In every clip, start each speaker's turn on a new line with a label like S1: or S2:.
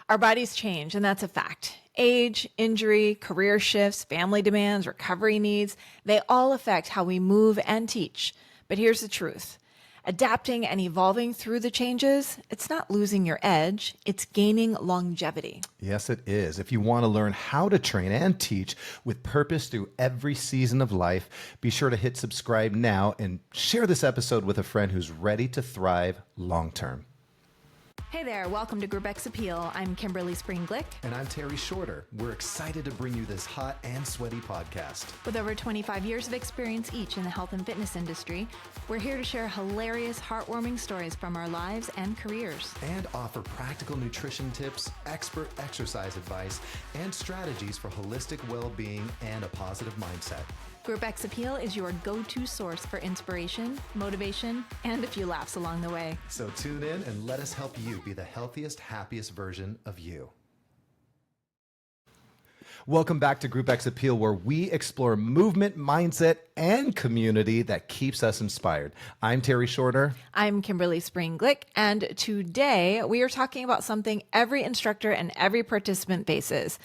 S1: Our bodies change, and that's a fact. Age, injury, career shifts, family demands, recovery needs, they all affect how we move and teach. But here's the truth. Adapting and evolving through the changes, it's not losing your edge, it's gaining longevity.
S2: Yes, it is. If you want to learn how to train and teach with purpose through every season of life, be sure to hit subscribe now and share this episode with a friend who's ready to thrive long term.
S1: Hey there, welcome to Group X Appeal. I'm Kimberly, Spreen, Glick.
S2: And I'm Terry Shorter. We're excited to bring you this hot and sweaty podcast.
S1: With over 25 years of experience each in the health and fitness industry, we're here to share hilarious, heartwarming stories from our lives and careers.
S2: And offer practical nutrition tips, expert exercise advice, and strategies for holistic well-being and a positive mindset.
S1: Group X Appeal is your go-to source for inspiration, motivation, and a few laughs along the way.
S2: So tune in and let us help you be the healthiest, happiest version of you. Welcome back to Group X Appeal, where we explore movement, mindset, and community that keeps us inspired. I'm Terry Shorter.
S1: I'm Kimberly, Spreen, Glick, and today we are talking about something every instructor and every participant faces.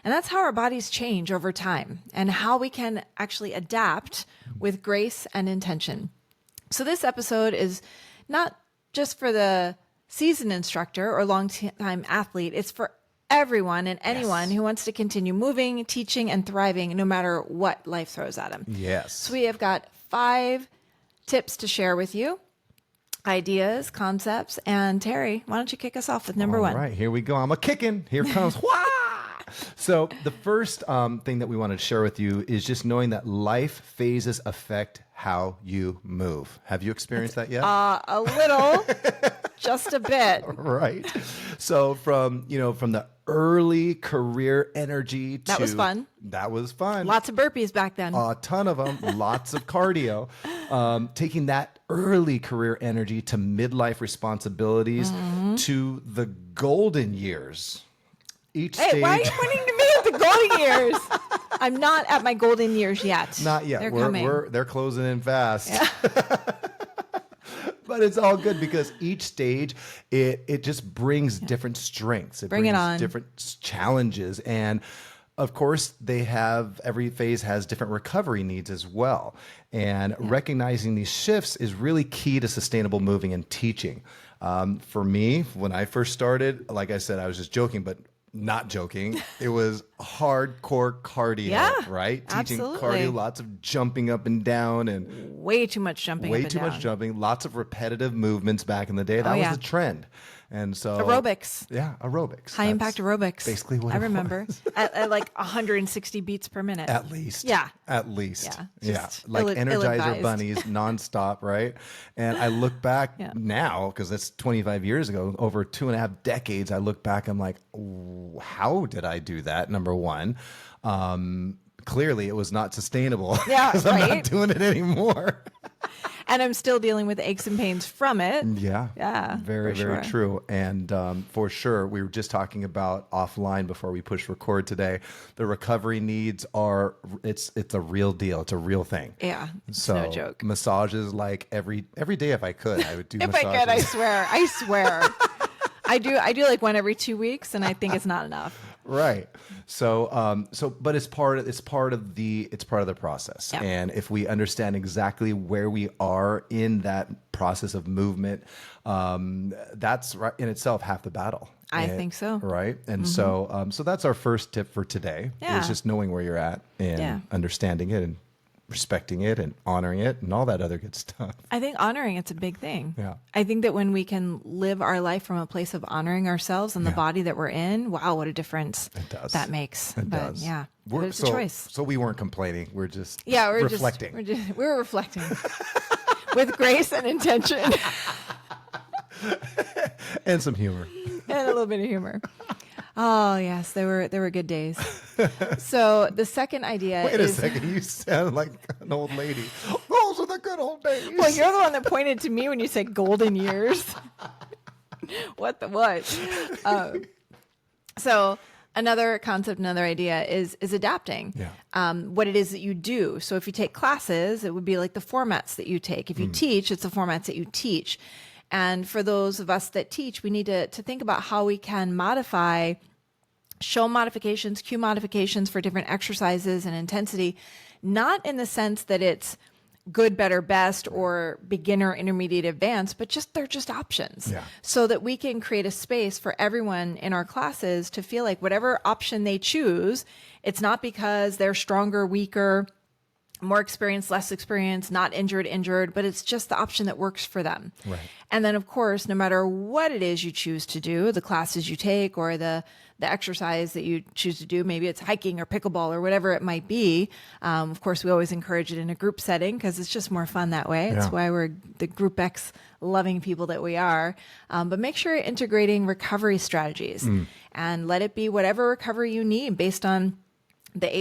S1: And that's how our bodies change over time and how we can actually adapt with grace and intention. So this episode is not just for the seasoned instructor or long-time athlete. It's for everyone and anyone who wants to continue moving, teaching, and thriving no matter what life throws at them.
S2: Yes.
S1: So we have got 5 tips to share with you, ideas, concepts, and Terry, why don't you kick us off with number 1?
S2: All right, here we go. I'm a-kicking. Here comes. Wah! So the first thing that we wanted to share with you is just knowing that life phases affect how you move. Have you experienced that yet?
S1: A little, just a bit.
S2: Right. So from the early career energy to...
S1: That was fun.
S2: That was fun.
S1: Lots of burpees back then.
S2: A ton of them, lots of cardio. Taking that early career energy to midlife responsibilities to the golden years. Each stage.
S1: Why are you pointing to me at the golden years? I'm not at my golden years yet.
S2: Not yet.
S1: They're coming.
S2: They're closing in fast.
S1: Yeah.
S2: But it's all good because each stage, it just brings different strengths. It brings different challenges. And of course, every phase has different recovery needs as well. And recognizing these shifts is really key to sustainable moving and teaching. For me, when I first started, like I said, I was just joking, but not joking. It was hardcore cardio, right?
S1: Absolutely.
S2: Teaching cardio, lots of jumping up and down and
S1: way too much jumping.
S2: Way too much jumping, lots of repetitive movements back in the day. That was the trend. And so
S1: aerobics.
S2: Yeah, aerobics.
S1: High impact aerobics.
S2: Basically what
S1: I remember. at like 160 beats per minute.
S2: At least.
S1: Yeah.
S2: At least.
S1: Yeah.
S2: Like Energizer bunnies nonstop, right? And I look back now, because that's 25 years ago, over 2.5 decades, I look back, I'm like, how did I do that? Number one. Clearly it was not sustainable.
S1: Yeah,
S2: because I'm not doing it anymore.
S1: And I'm still dealing with aches and pains from it.
S2: Yeah. Very true. And for sure, we were just talking about offline before we pushed record today. The recovery needs it's a real deal. It's a real thing.
S1: Yeah. It's
S2: no
S1: joke.
S2: Massages like every day if I could, I would do
S1: if
S2: massages.
S1: I could, I swear. I do like one every 2 weeks, and I think it's not enough.
S2: Right. So, but it's part of the process.
S1: Yeah.
S2: And if we understand exactly where we are in that process of movement, that's right in itself half the battle.
S1: I think so.
S2: Right. And so that's our first tip for today.
S1: Yeah.
S2: Is just knowing where you're at and understanding it and respecting it and honoring it and all that other good stuff.
S1: I think honoring it's a big thing.
S2: Yeah.
S1: I think that when we can live our life from a place of honoring ourselves and the body that we're in, wow, what a difference that makes.
S2: It does.
S1: Yeah. It's a choice.
S2: So we weren't complaining. We're just
S1: we're
S2: reflecting.
S1: We're reflecting with grace and intention.
S2: And some humor.
S1: And a little bit of humor. Oh, yes, they were good days. So the second idea
S2: Wait a second, you sound like an old lady. Those are the good old days.
S1: Well, you're the one that pointed to me when you said golden years. What? So another concept, another idea is adapting.
S2: Yeah.
S1: What it is that you do. So if you take classes, it would be like the formats that you take. If you teach, it's the formats that you teach. And for those of us that teach, we need to think about how we can show modifications, cue modifications for different exercises and intensity, not in the sense that it's good, better, best, or beginner, intermediate, advanced, but they're just options.
S2: Yeah.
S1: So that we can create a space for everyone in our classes to feel like whatever option they choose, it's not because they're stronger, weaker, more experienced, less experienced, not injured, but it's just the option that works for them.
S2: Right.
S1: And then, of course, no matter what it is you choose to do, the classes you take or the exercise that you choose to do, maybe it's hiking or pickleball or whatever it might be. Of course, we always encourage it in a group setting because it's just more fun that way. It's why we're the Group X loving people that we are. But make sure you're integrating recovery strategies and let it be whatever recovery you need based on the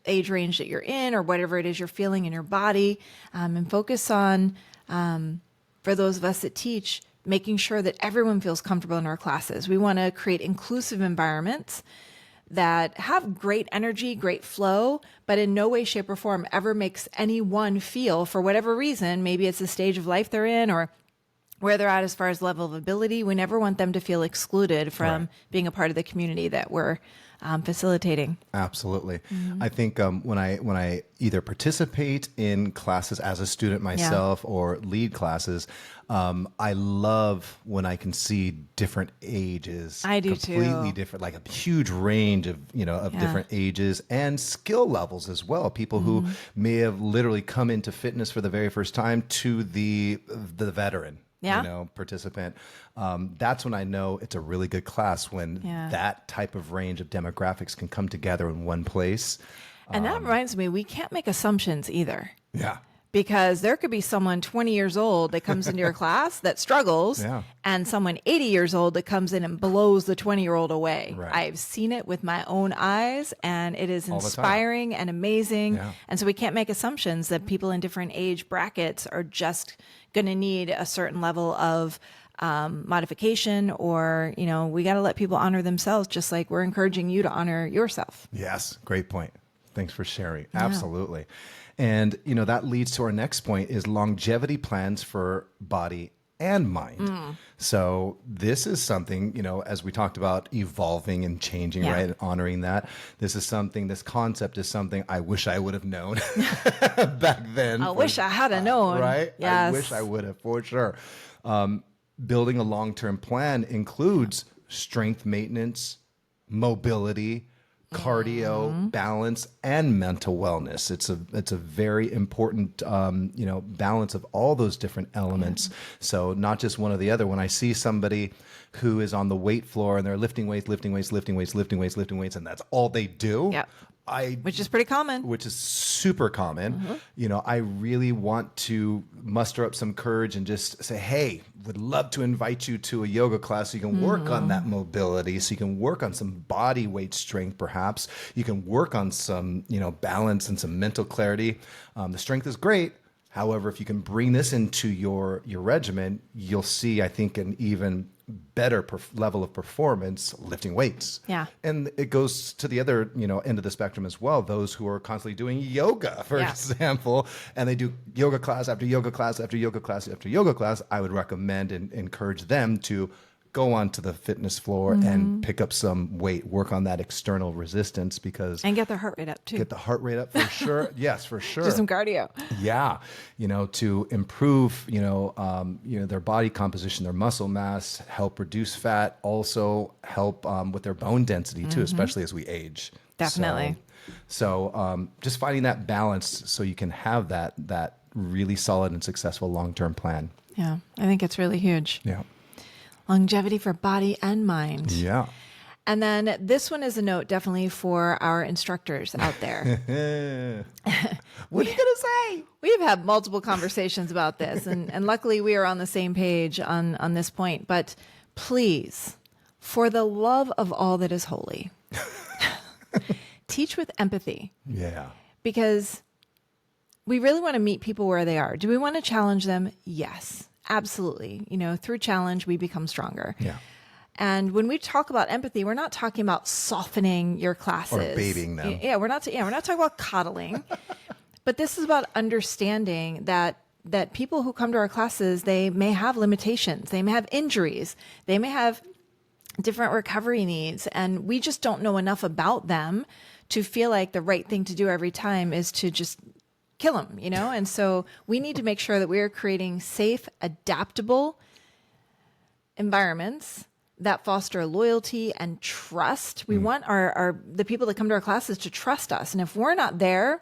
S1: age range that you're in or whatever it is you're feeling in your body, and focus on, for those of us that teach, making sure that everyone feels comfortable in our classes. We want to create inclusive environments that have great energy, great flow, but in no way, shape, or form ever makes anyone feel, for whatever reason, maybe it's the stage of life they're in or where they're at as far as level of ability, we never want them to feel excluded from being a part of the community that we're facilitating.
S2: Absolutely. I think when I either participate in classes as a student myself or lead classes, I love when I can see different ages.
S1: I do
S2: completely
S1: too.
S2: different, like a huge range of different ages and skill levels as well. People who may have literally come into fitness for the very first time to the veteran. Participant. That's when I know it's a really good class, when that type of range of demographics can come together in one place.
S1: And that reminds me, we can't make assumptions either.
S2: Yeah.
S1: Because there could be someone 20 years old that comes into your class that struggles, and someone 80 years old that comes in and blows the 20-year-old away.
S2: Right.
S1: I've seen it with my own eyes, and it is inspiring and amazing. Yeah. And so we can't make assumptions that people in different age brackets are just going to need a certain level of modification, or, we got to let people honor themselves, just like we're encouraging you to honor yourself.
S2: Yes. Great point. Thanks for sharing. Yeah. Absolutely. And, that leads to our next point is longevity plans for body and mind. So this is something, as we talked about evolving and changing, right? And honoring that. This concept is something I wish I would have known back then.
S1: I wish I had known.
S2: Right?
S1: Yes.
S2: I wish I would have, for sure. Building a long-term plan includes strength maintenance, mobility, cardio, balance, and mental wellness. It's a very important, balance of all those different elements. So not just one or the other. When I see somebody who is on the weight floor and they're lifting weights, and that's all they do. Which is pretty common. Which is super common. I really want to muster up some courage and just say, hey, would love to invite you to a yoga class so you can work on that mobility, so you can work on some body weight strength, perhaps. You can work on some, balance and some mental clarity. The strength is great. However, if you can bring this into your regimen, you'll see, I think, an even better level of performance lifting weights. Yeah. And it goes to the other, end of the spectrum as well. Those who are constantly doing yoga, for example, and they do yoga class after yoga class after yoga class after yoga class, I would recommend and encourage them to go onto the fitness floor and pick up some weight, work on that external resistance, and
S1: get their heart rate up too.
S2: Get the heart rate up for sure. Yes, for sure.
S1: Do some cardio.
S2: Yeah. To improve, their body composition, their muscle mass, help reduce fat, also help with their bone density too, especially as we age.
S1: Definitely.
S2: So just finding that balance so you can have that really solid and successful long-term plan.
S1: Yeah. I think it's really huge.
S2: Yeah.
S1: Longevity for body and mind.
S2: Yeah.
S1: And then this one is a note definitely for our instructors out there.
S2: What are you going to say?
S1: We've had multiple conversations about this, and luckily we are on the same page on this point. But please, for the love of all that is holy, teach with empathy.
S2: Yeah.
S1: Because we really want to meet people where they are. Do we want to challenge them? Yes. Absolutely. Through challenge, we become stronger.
S2: Yeah.
S1: And when we talk about empathy, we're not talking about softening your classes.
S2: Or babying them.
S1: Yeah, we're not talking about coddling. But this is about understanding that that people who come to our classes, they may have limitations, they may have injuries, they may have different recovery needs, and we just don't know enough about them to feel like the right thing to do every time is to just kill them, you know? And so we need to make sure that we are creating safe, adaptable environments that foster loyalty and trust. We want the people that come to our classes to trust us. And if we're not there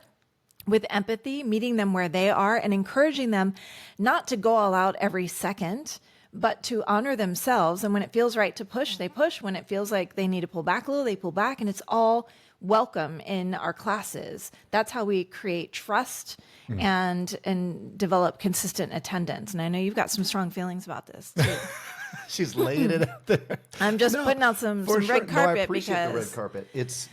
S1: with empathy, meeting them where they are and encouraging them not to go all out every second, but to honor themselves. And when it feels right to push, they push. When it feels like they need to pull back a little, they pull back. And it's all welcome in our classes. That's how we create trust and develop consistent attendance. And I know you've got some strong feelings about this too.
S2: She's laying it out there.
S1: I'm just putting out some red carpet.
S2: I appreciate the red carpet. It's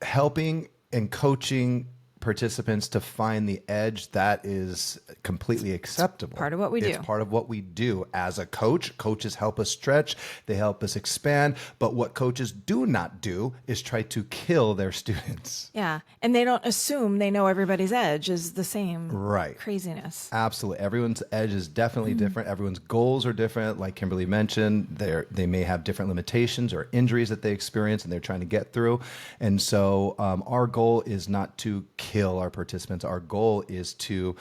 S2: helping and coaching participants to find the edge that is completely acceptable.
S1: Part of what we do.
S2: It's part of what we do as a coach. Coaches help us stretch. They help us expand. But what coaches do not do is try to kill their students.
S1: Yeah. And they don't assume they know everybody's edge is the same craziness.
S2: Absolutely. Everyone's edge is definitely different. Everyone's goals are different. Like Kimberly mentioned, they may have different limitations or injuries that they experience and they're trying to get through. And so our goal is not to kill our participants. Our goal is to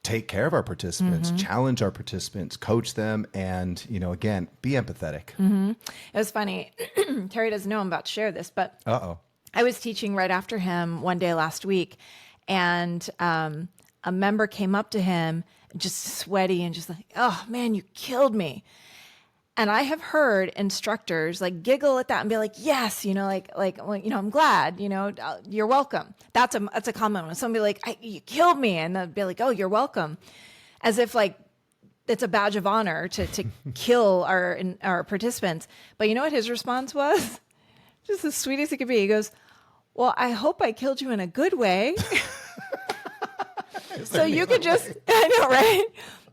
S2: take care of our participants, challenge our participants, coach them, and, again, be empathetic.
S1: It was funny. Terry doesn't know I'm about to share this, but I was teaching right after him one day last week, and a member came up to him just sweaty and just like, "Oh man, you killed me." And I have heard instructors like giggle at that and be like, "Yes, well, I'm glad, you're welcome." That's a common one. Somebody like, "You killed me," and they'll be like, "Oh, you're welcome," as if like it's a badge of honor to kill our participants. But you know what his response was? Just as sweet as it could be. He goes, "Well, I hope I killed you in a good way." So you could just, I know, right?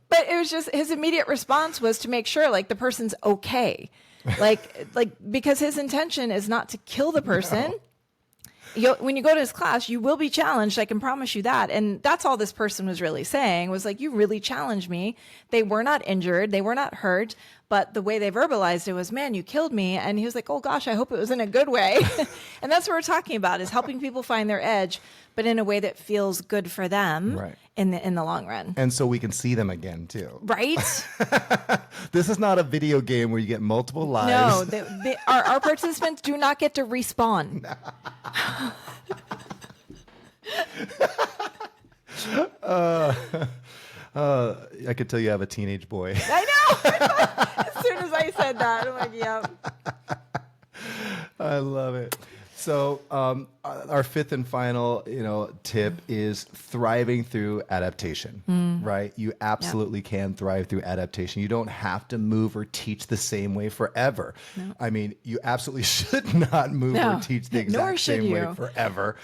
S1: But it was just his immediate response was to make sure like the person's okay. Like because his intention is not to kill the person. No. When you go to his class, you will be challenged. I can promise you that. And that's all this person was really saying was like, you really challenged me. They were not injured. They were not hurt. But the way they verbalized it was, "Man, you killed me." And he was like, "Oh gosh, I hope it was in a good way." And that's what we're talking about, is helping people find their edge, but in a way that feels good for them in the long run.
S2: And so we can see them again too.
S1: Right?
S2: This is not a video game where you get multiple lives.
S1: No, our participants do not get to respawn.
S2: I could tell you have a teenage boy.
S1: I know. As soon as I said that, I'm like, "Yep."
S2: I love it. So our fifth and final, tip is thriving through adaptation, right? You absolutely can thrive through adaptation. You don't have to move or teach the same way forever. No. I mean, you absolutely should not move or teach the exact same way forever.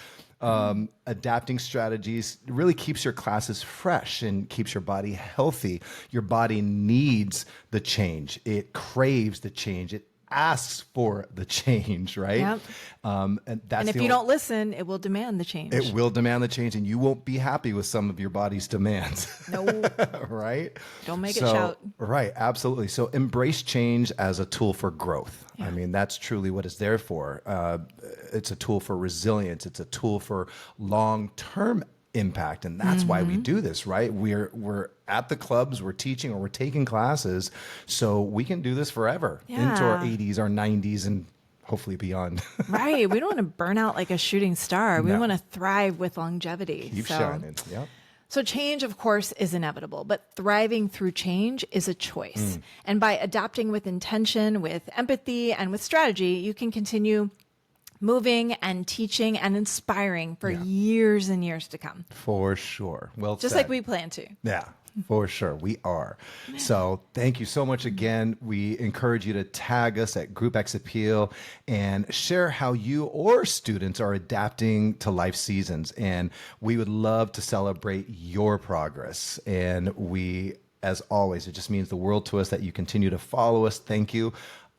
S2: Adapting strategies really keeps your classes fresh and keeps your body healthy. Your body needs the change. It craves the change. It asks for the change, right?
S1: Yep. And if you don't listen, it will demand the change.
S2: It will demand the change, and you won't be happy with some of your body's demands.
S1: No.
S2: Right?
S1: Don't make it shout.
S2: Right, absolutely. So embrace change as a tool for growth. Yeah. I mean, that's truly what it's there for. It's a tool for resilience. It's a tool for long-term impact, and that's why we do this, right? We're at the clubs, we're teaching, or we're taking classes, so we can do this forever into our 80s, our 90s, and hopefully beyond.
S1: Right. We don't want to burn out like a shooting star. We want to thrive with longevity.
S2: Keep shining. Yep.
S1: So change, of course, is inevitable, but thriving through change is a choice. And by adapting with intention, with empathy, and with strategy, you can continue moving and teaching and inspiring for years and years to come.
S2: For sure. Well
S1: just
S2: said.
S1: like we plan to.
S2: Yeah, for sure. We are. So thank you so much again. We encourage you to tag us at Group X Appeal and share how you or students are adapting to life seasons. And we would love to celebrate your progress. And we, as always, it just means the world to us that you continue to follow us. Thank you.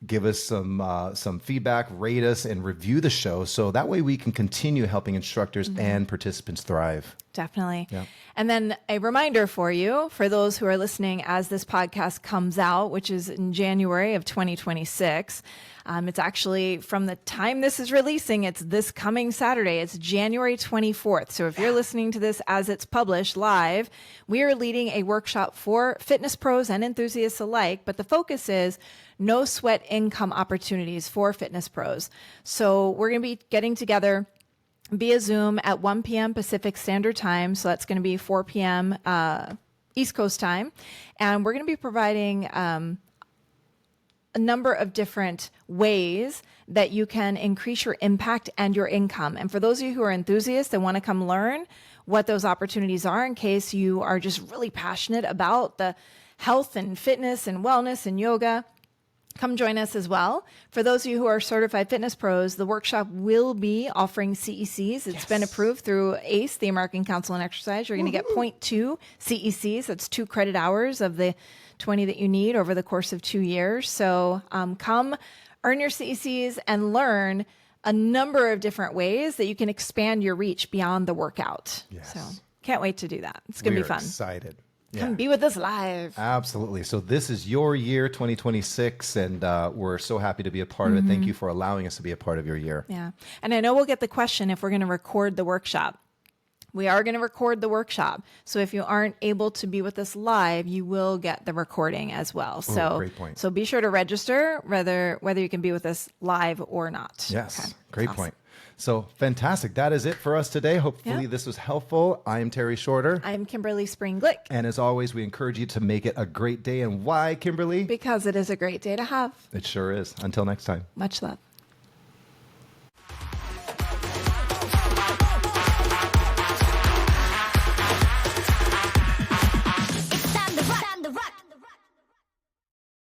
S2: give us some feedback, rate us, and review the show. So that way we can continue helping instructors and participants thrive.
S1: Definitely.
S2: Yeah.
S1: And then a reminder for you, for those who are listening as this podcast comes out, which is in January of 2026. It's actually from the time this is releasing, it's this coming Saturday. It's January 24th. So if you're listening to this as it's published live, we are leading a workshop for fitness pros and enthusiasts alike. But the focus is no sweat income opportunities for fitness pros. So we're going to be getting together via Zoom at 1 p.m. Pacific Standard Time. So that's going to be 4 p.m. East Coast time. And we're going to be providing a number of different ways that you can increase your impact and your income. And for those of you who are enthusiasts and want to come learn what those opportunities are, in case you are just really passionate about the health and fitness and wellness and yoga, come join us as well. For those of you who are certified fitness pros, the workshop will be offering CECs. It's been approved through ACE, the American Council on Exercise. You're going to get 0.2 CECs. That's 2 credit hours of the 20 that you need over the course of 2 years. So come earn your CECs and learn a number of different ways that you can expand your reach beyond the workout.
S2: Yes.
S1: So can't wait to do that. It's going to be fun.
S2: Excited.
S1: Come be with us live.
S2: Absolutely. So this is your year, 2026, and we're so happy to be a part of it. Thank you for allowing us to be a part of your year.
S1: Yeah. And I know we'll get the question if we're going to record the workshop. We are going to record the workshop. So if you aren't able to be with us live, you will get the recording as well. So,
S2: great point.
S1: So be sure to register whether you can be with us live or not.
S2: Yes.
S1: Okay.
S2: Great
S1: Awesome.
S2: point. So fantastic. That is it for us today. Hopefully this was helpful. I am Terry Shorter.
S1: I'm Kimberly Spreen Glick.
S2: And as always, we encourage you to make it a great day. And why, Kimberly?
S1: Because it is a great day to have.
S2: It sure is. Until next time.
S1: Much love.